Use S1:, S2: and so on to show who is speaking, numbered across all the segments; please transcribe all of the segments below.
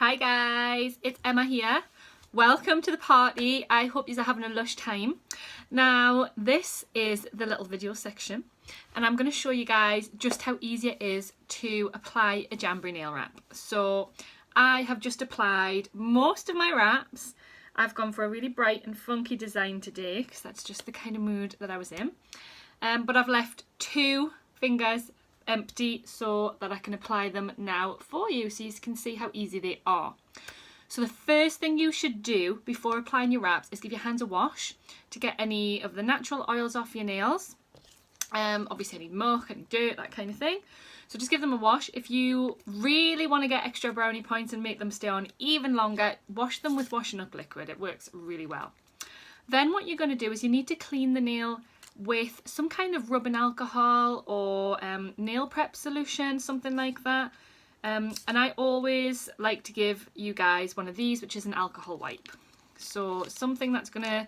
S1: Hi guys, it's Emma here. Welcome to the party. I hope you're having a lush time. Now this is the little video section and I'm going to show you guys just how easy it is to apply a Jamboree nail wrap. So I have just applied most of my wraps. I've gone for a really bright and funky design today because that's just the kind of mood that I was in. But I've left 2 fingers empty so that I can apply them now for you so you can see how easy they are. So the first thing you should do before applying your wraps is give your hands a wash to get any of the natural oils off your nails. Obviously any muck, any dirt, that kind of thing. So just give them a wash. If you really want to get extra brownie points and make them stay on even longer, wash them with washing up liquid. It works really well. Then what you're going to do is you need to clean the nail with some kind of rubbing alcohol or nail prep solution, something like that. And I always like to give you guys one of these, which is an alcohol wipe. So something that's going to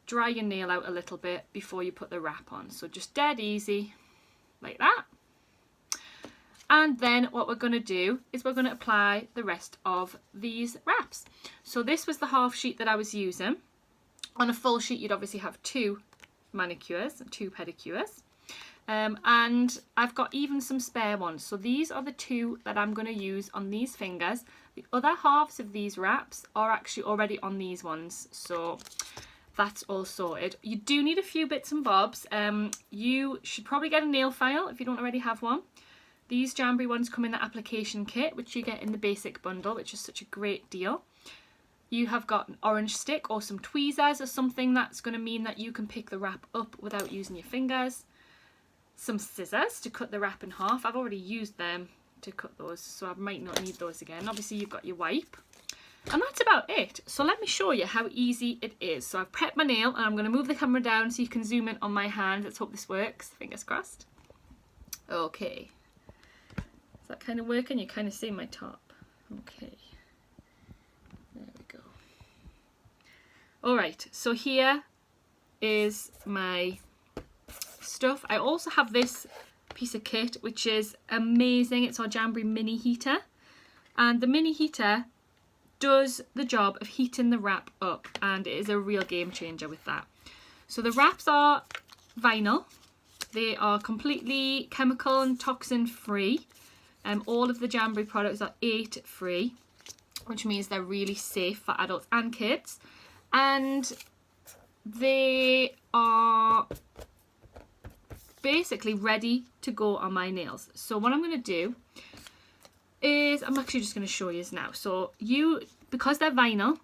S1: dry your nail out a little bit before you put the wrap on. So just dead easy, like that. And then what we're going to do is we're going to apply the rest of these wraps. So this was the half sheet that I was using. On a full sheet you'd obviously have 2 manicures and 2 pedicures. And I've got even some spare ones. So these are the 2 that I'm going to use on these fingers. The other halves of these wraps are actually already on these ones. So that's all sorted. You do need a few bits and bobs. You should probably get a nail file if you don't already have one. These Jamboree ones come in the application kit, which you get in the basic bundle, which is such a great deal. You have got an orange stick or some tweezers or something that's going to mean that you can pick the wrap up without using your fingers. Some scissors to cut the wrap in half. I've already used them to cut those, so I might not need those again. Obviously you've got your wipe. And that's about it. So let me show you how easy it is. So I've prepped my nail and I'm going to move the camera down so you can zoom in on my hand. Let's hope this works. Fingers crossed. Okay. Is that kind of working? You kind of see my top. Okay. There we go. Alright, so here is my stuff. I also have this piece of kit which is amazing. It's our Jamboree mini heater. And the mini heater does the job of heating the wrap up and it is a real game changer with that. So the wraps are vinyl. They are completely chemical and toxin free. All of the Jamboree products are 8 free, which means they're really safe for adults and kids. And they are basically ready to go on my nails. So what I'm going to do is, I'm actually just going to show you this now. So because they're vinyl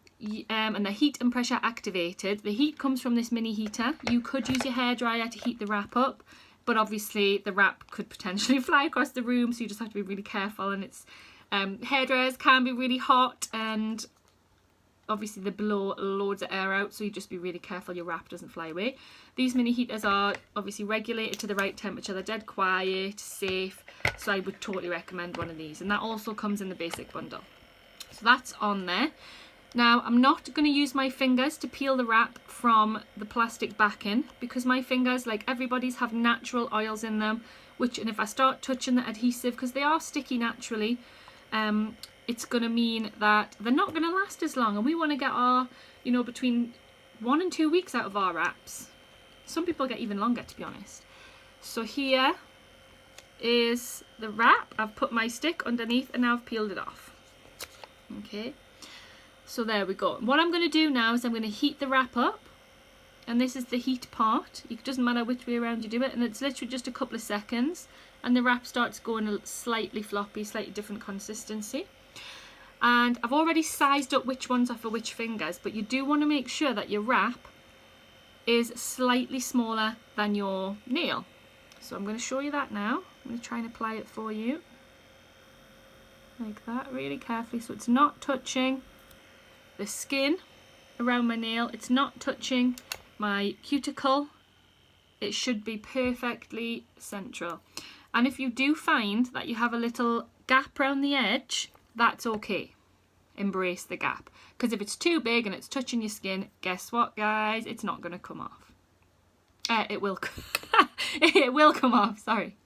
S1: and they're heat and pressure activated, the heat comes from this mini heater. You could use your hairdryer to heat the wrap up, but obviously the wrap could potentially fly across the room, so you just have to be really careful. And it's hairdryers can be really hot and obviously they blow loads of air out, so you just be really careful your wrap doesn't fly away. These mini heaters are obviously regulated to the right temperature. They're dead quiet, safe, so I would totally recommend one of these. And that also comes in the basic bundle. So that's on there. Now I'm not going to use my fingers to peel the wrap from the plastic backing because my fingers, like everybody's, have natural oils in them, and if I start touching the adhesive, because they are sticky naturally, it's going to mean that they're not going to last as long, and we want to get our, between 1 and 2 weeks out of our wraps. Some people get even longer, to be honest. So here is the wrap. I've put my stick underneath and now I've peeled it off. Okay. So there we go. What I'm going to do now is I'm going to heat the wrap up, and this is the heat part. It doesn't matter which way around you do it, and it's literally just a couple of seconds and the wrap starts going a slightly floppy, slightly different consistency. And I've already sized up which ones are for which fingers, but you do want to make sure that your wrap is slightly smaller than your nail. So I'm going to show you that now. I'm going to try and apply it for you like that, really carefully, so it's not touching the skin around my nail, it's not touching my cuticle. It should be perfectly central. And if you do find that you have a little gap around the edge, that's okay. Embrace the gap, because if it's too big and it's touching your skin, guess what guys, it's not going to come off. It will it will come off, sorry.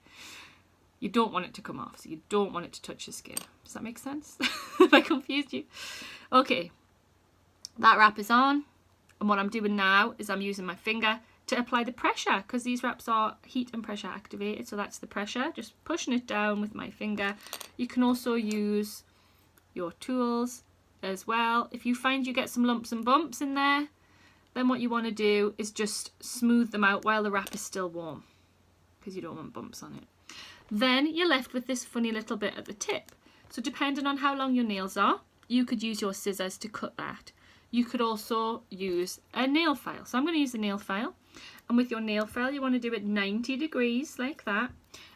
S1: You don't want it to come off, so you don't want it to touch your skin. Does that make sense? Have I confused you? Okay, that wrap is on, and what I'm doing now is I'm using my finger to apply the pressure, because these wraps are heat and pressure activated, so that's the pressure, just pushing it down with my finger. You can also use your tools as well. If you find you get some lumps and bumps in there, then what you want to do is just smooth them out while the wrap is still warm, because you don't want bumps on it. Then you're left with this funny little bit at the tip. So depending on how long your nails are, you could use your scissors to cut that. You could also use a nail file. So I'm going to use a nail file. And with your nail file, you want to do it 90 degrees like that.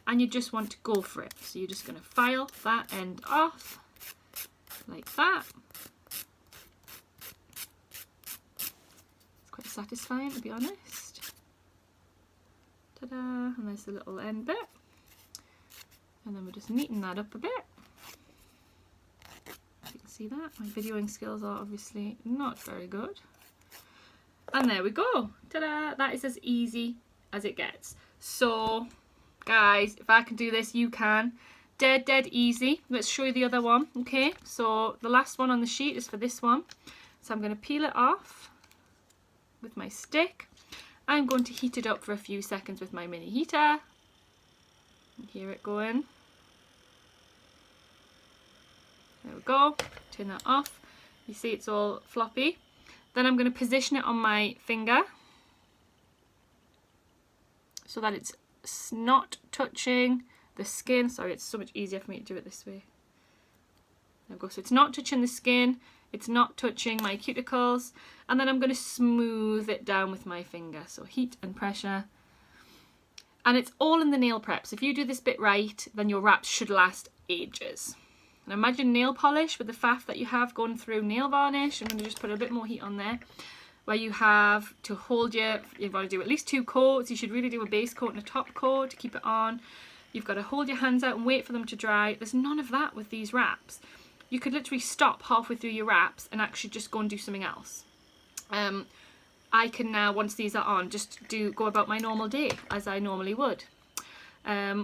S1: And you just want to go for it. So you're just going to file that end off like that. It's quite satisfying, to be honest. Ta-da! And there's the little end bit. And then we're just neaten that up a bit. You can see that. My videoing skills are obviously not very good. And there we go. Ta-da! That is as easy as it gets. So, guys, if I can do this, you can. Dead easy. Let's show you the other one, okay? So, the last one on the sheet is for this one. So, I'm going to peel it off with my stick. I'm going to heat it up for a few seconds with my mini heater. Hear it going. There we go. Turn that off. You see it's all floppy. Then I'm going to position it on my finger so that it's not touching the skin. Sorry, it's so much easier for me to do it this way. There we go. So it's not touching the skin. It's not touching my cuticles. And then I'm going to smooth it down with my finger. So heat and pressure. And it's all in the nail prep. So if you do this bit right, then your wraps should last ages. And imagine nail polish with the faff that you have going through nail varnish. I'm going to just put a bit more heat on there. Where you have to hold you've got to do at least 2 coats. You should really do a base coat and a top coat to keep it on. You've got to hold your hands out and wait for them to dry. There's none of that with these wraps. You could literally stop halfway through your wraps and actually just go and do something else. I can now, once these are on, just go about my normal day as I normally would,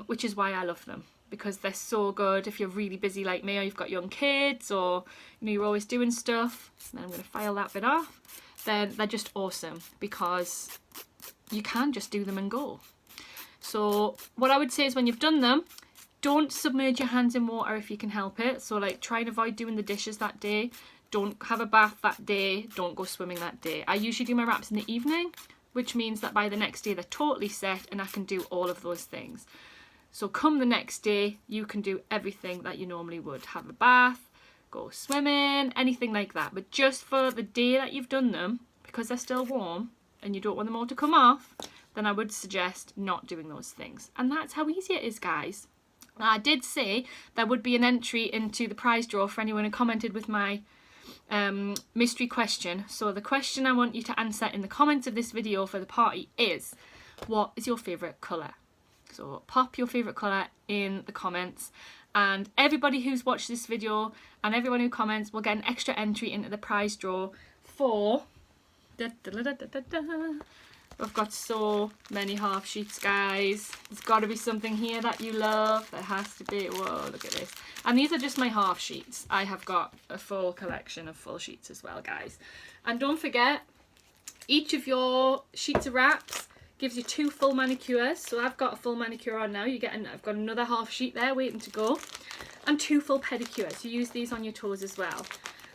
S1: which is why I love them, because they're so good if you're really busy like me, or you've got young kids, or you're always doing stuff. Then I'm going to file that bit off. Then they're just awesome because you can just do them and go. So what I would say is when you've done them, don't submerge your hands in water if you can help it. So like try and avoid doing the dishes that day. Don't have a bath that day, don't go swimming that day. I usually do my wraps in the evening, which means that by the next day they're totally set and I can do all of those things. So come the next day, you can do everything that you normally would. Have a bath, go swimming, anything like that. But just for the day that you've done them, because they're still warm and you don't want them all to come off, then I would suggest not doing those things. And that's how easy it is, guys. Now, I did say there would be an entry into the prize draw for anyone who commented with my mystery question. So the question I want you to answer in the comments of this video for the party is, what is your favourite colour? So pop your favourite colour in the comments, and everybody who's watched this video and everyone who comments will get an extra entry into the prize draw for... We've got so many half sheets, guys. There's got to be something here that you love. There has to be. Whoa, look at this. And these are just my half sheets. I have got a full collection of full sheets as well, guys. And don't forget, each of your sheets of wraps gives you 2 full manicures. So I've got a full manicure on now. I've got another half sheet there waiting to go. And 2 full pedicures. You use these on your toes as well.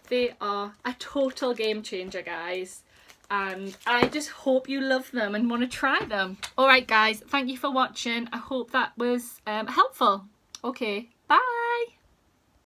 S1: They are a total game changer, guys. And I just hope you love them and want to try them. Alright guys, thank you for watching. I hope that was helpful. Okay,